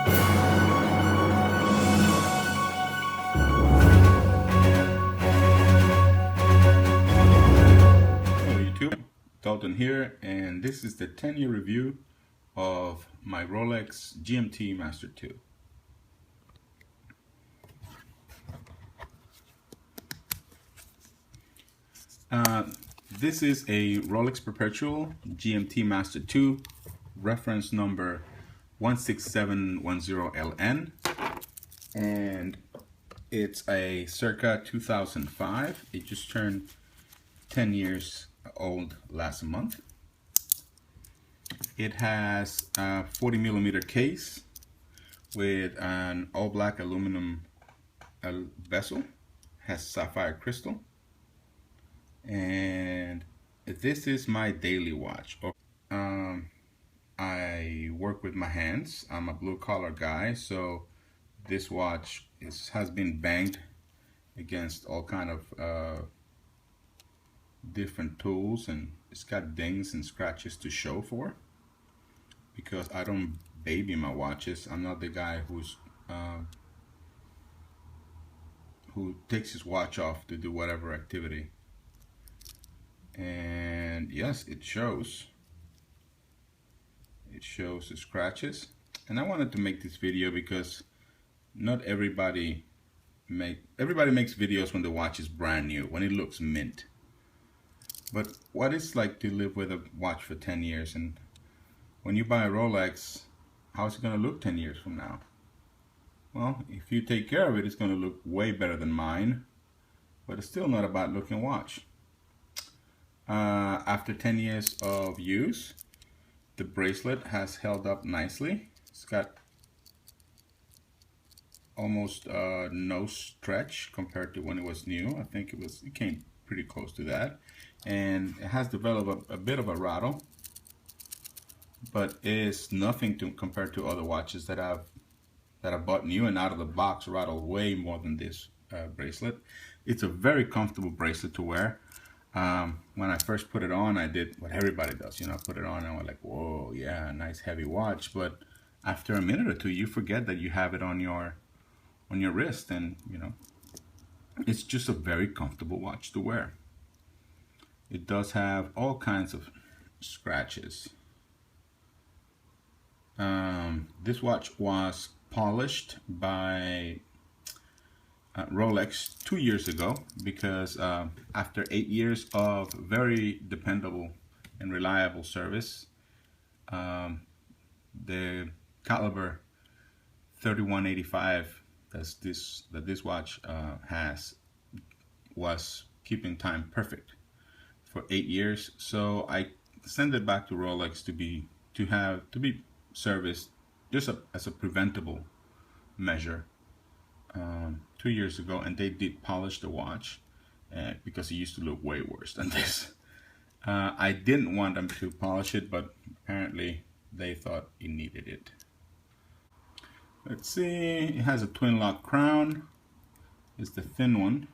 Hello YouTube, Dalton here, and this is the 10-year review of my Rolex GMT Master II. This is a Rolex Perpetual GMT Master II, reference number 16710LN, and it's a circa 2005. It just turned 10 years old last month. It has a 40mm case with an all black aluminum bezel, has sapphire crystal, and this is my daily watch. I work with my hands. I'm a blue collar guy, so this watch has been banged against all kind of different tools, and it's got dings and scratches to show for, because I don't baby my watches. I'm not the guy who takes his watch off to do whatever activity. And yes, it shows the scratches. And I wanted to make this video because not everybody makes videos when the watch is brand new, when it looks mint. But what it's like to live with a watch for 10 years, and when you buy a Rolex, how's it going to look 10 years from now? Well, if you take care of it, it's going to look way better than mine, but it's still not a bad looking watch. After 10 years of use, the bracelet has held up nicely. It's got almost no stretch compared to when it was new. I think it came pretty close to that, and it has developed a bit of a rattle, but it's nothing compared to other watches that I bought new and out of the box rattle way more than this bracelet. It's a very comfortable bracelet to wear. When I first put it on, I did what everybody does, you know, put it on and I was like, whoa, yeah, nice heavy watch. But after a minute or two, you forget that you have it on your wrist, and you know, it's just a very comfortable watch to wear. It does have all kinds of scratches. This watch was polished by Rolex 2 years ago, because after 8 years of very dependable and reliable service, the caliber 3185 that this watch was keeping time perfect for 8 years. So I sent it back to Rolex to be serviced just as a preventable measure 2 years ago, and they did polish the watch because it used to look way worse than this. I didn't want them to polish it, but apparently they thought it needed it. Let's see, it has a twin lock crown. It's the thin one.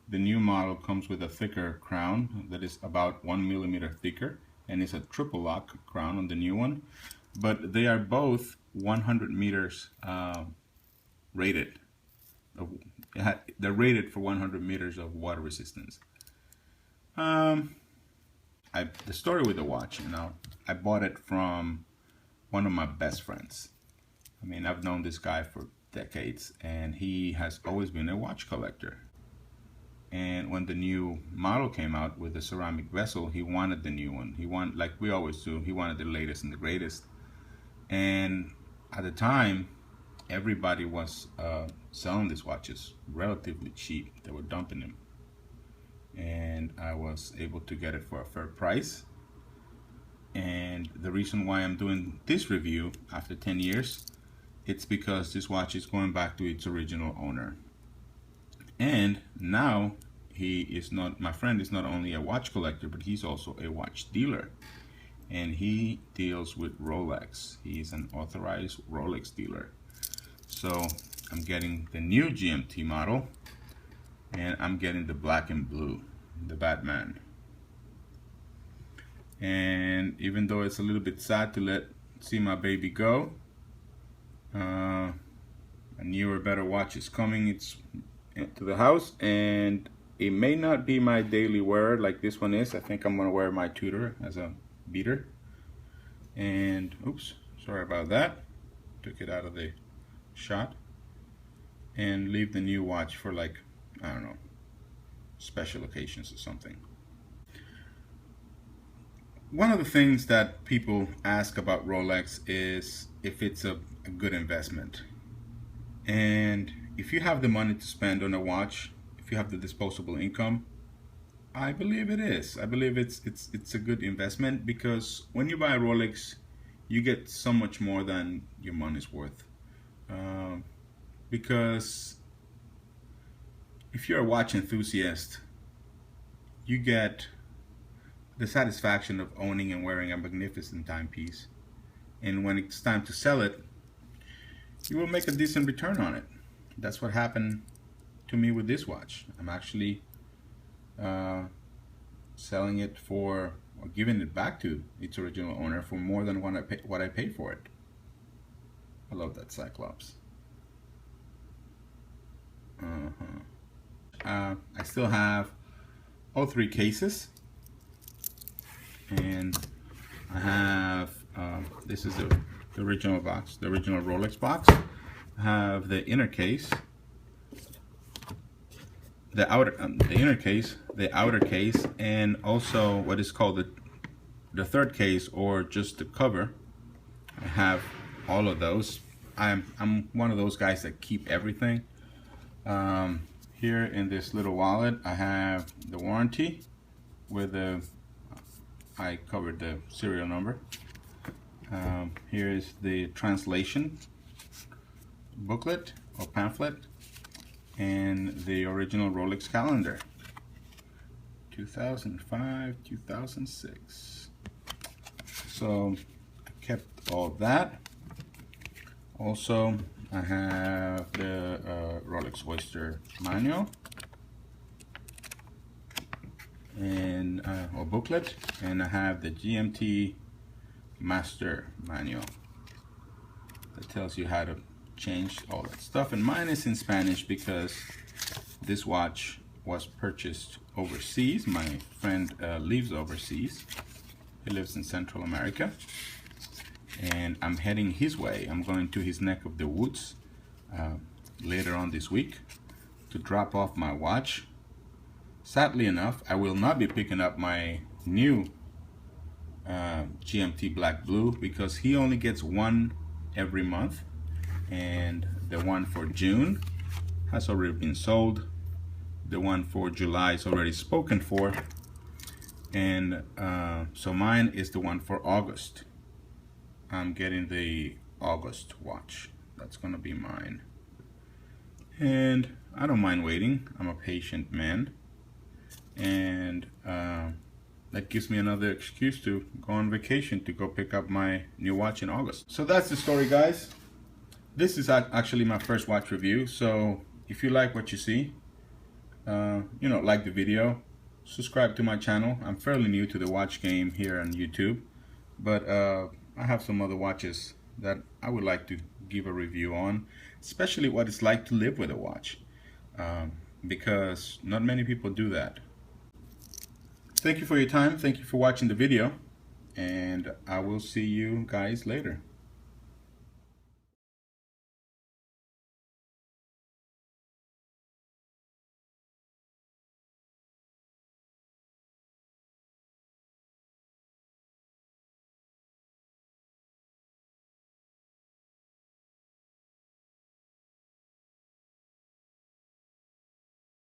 The new model comes with a thicker crown that is about 1 millimeter thicker, and it's a triple lock crown on the new one. But they are both 100 meters rated. They're rated for 100 meters of water resistance. The story with the watch, you know, I bought it from one of my best friends. I mean, I've known this guy for decades, and he has always been a watch collector. And when the new model came out with the ceramic bezel, he wanted the new one. He wanted, like we always do, he wanted the latest and the greatest. And at the time, everybody was selling these watches relatively cheap. They were dumping them, and I was able to get it for a fair price. And the reason why I'm doing this review after 10 years, it's because this watch is going back to its original owner. And now my friend is not only a watch collector, but he's also a watch dealer. And he deals with Rolex. He's an authorized Rolex dealer. So I'm getting the new GMT model, and I'm getting the black and blue, the Batman. And even though it's a little bit sad to see my baby go, A newer, better watch is coming. It's to the house, and it may not be my daily wear like this one is. I think I'm gonna wear my Tudor as a beater. And oops, sorry about that. Took it out of the shot. And leave the new watch for, like, I don't know, special occasions or something. One of the things that people ask about Rolex is if it's a good investment. And if you have the money to spend on a watch, if you have the disposable income, I believe it is. I believe it's a good investment, because when you buy a Rolex, you get so much more than your money's worth. Because if you're a watch enthusiast, you get the satisfaction of owning and wearing a magnificent timepiece. And when it's time to sell it, you will make a decent return on it. That's what happened to me with this watch. I'm actually selling it for, or giving it back to its original owner for more than what I paid for it. I love that Cyclops. I still have all three cases, and I have this is the original box, the original Rolex box. I have the inner case, the inner case, the outer case, and also what is called the third case, or just the cover. I have all of those. I'm one of those guys that keep everything. Here in this little wallet, I have the warranty with I covered the serial number. Here is the translation booklet or pamphlet, and the original Rolex calendar, 2005, 2006. So I kept all that. Also, I have the Rolex Oyster manual and or booklet, and I have the GMT Master manual that tells you how to change all that stuff. And mine is in Spanish because this watch was purchased overseas. My friend lives overseas. He lives in Central America, and I'm heading his way. I'm going to his neck of the woods later on this week to drop off my watch. Sadly enough, I will not be picking up my new GMT Black Blue, because he only gets one every month, and the one for June has already been sold. The one for July is already spoken for, and so mine is the one for August. I'm getting the August watch. That's gonna be mine, and I don't mind waiting. I'm a patient man, and that gives me another excuse to go on vacation to go pick up my new watch in August. So that's the story, guys. This is actually my first watch review, so if you like what you see, you know, like the video, subscribe to my channel. I'm fairly new to the watch game here on YouTube, but I have some other watches that I would like to give a review on, especially what it's like to live with a watch, because not many people do that. Thank you for your time. Thank you for watching the video, and I will see you guys later.